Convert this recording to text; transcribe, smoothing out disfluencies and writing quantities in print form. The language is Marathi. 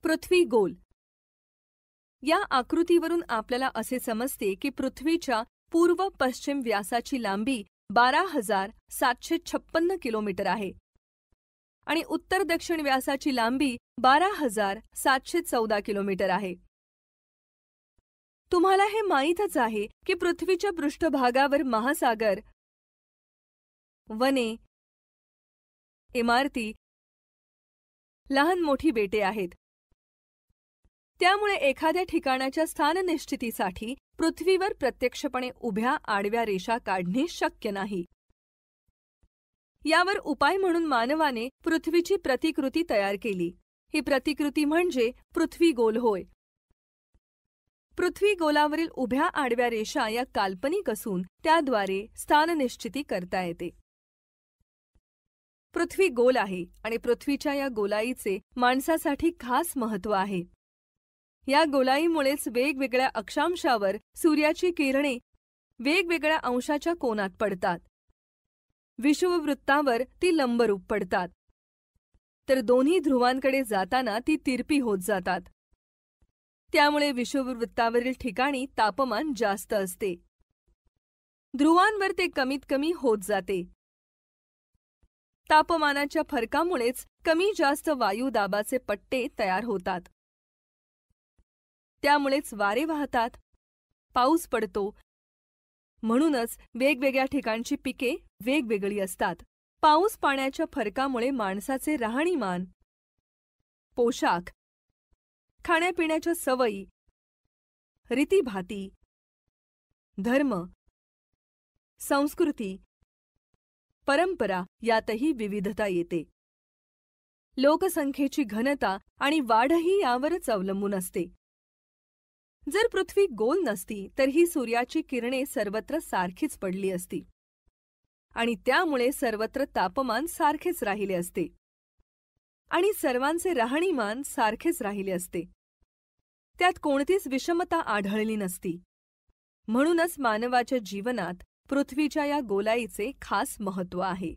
पृथ्वी गोल. या आकृतीवरून आपल्याला असे समजते की पृथ्वीच्या पूर्व पश्चिम व्यासाची लांबी 12,756 किलोमीटर आहे आणि उत्तर दक्षिण व्यासाची लांबी 12,714 किलोमीटर आहे. तुम्हाला हे माहीतच आहे की पृथ्वीच्या पृष्ठभागावर महासागर, वने, इमारती, लहान मोठी बेटे आहेत. त्यामुळे एखाद्या ठिकाणाच्या स्थाननिश्चितीसाठी पृथ्वीवर प्रत्यक्षपणे उभ्या आडव्या रेषा काढणे शक्य नाही. यावर उपाय म्हणून मानवाने पृथ्वीची प्रतिकृती तयार केली. ही प्रतिकृती म्हणजे पृथ्वी गोल होय. पृथ्वी गोलावरील उभ्या आडव्या रेषा या काल्पनिक असून त्याद्वारे स्थाननिश्चिती करता येते. पृथ्वी गोल आहे आणि पृथ्वीच्या या गोलाईचे माणसासाठी खास महत्त्व आहे. या गोलाईमुळेच वेगवेगळ्या अक्षांशावर सूर्याची किरणे वेगवेगळ्या अंशाच्या कोनात पडतात. विषुववृत्तावर ती लंबरूप पडतात, तर दोन्ही ध्रुवांकडे जाताना ती तिरपी होत जातात. त्यामुळे विषुववृत्तावरील ठिकाणी तापमान जास्त असते, ध्रुवांवर ते कमीत कमी होत जाते. तापमानाच्या फरकामुळेच कमी जास्त वायुदाबाचे पट्टे तयार होतात. त्यामुळेच वारे वाहतात, पाऊस पडतो. म्हणूनच वेगवेगळ्या ठिकाणची पिके वेगवेगळी असतात. पाऊस पाण्याच्या फरकामुळे माणसाचे राहणीमान, पोशाख, खाण्यापिण्याच्या सवयी, रीतीभाती, धर्म, संस्कृती, परंपरा यातही विविधता येते. लोकसंख्येची घनता आणि वाढही यावरच अवलंबून असते. जर पृथ्वी गोल नसती तर ही सूर्याची किरणे सर्वत्र सारखीच पडली असती आणि त्यामुळे सर्वत्र तापमान सारखेच राहिले असते आणि सर्वांचे राहणीमान सारखेच राहिले असते. त्यात कोणतीच विषमता आढळली नसती. म्हणूनच मानवाच्या जीवनात पृथ्वीच्या या गोलाईचे खास महत्त्व आहे.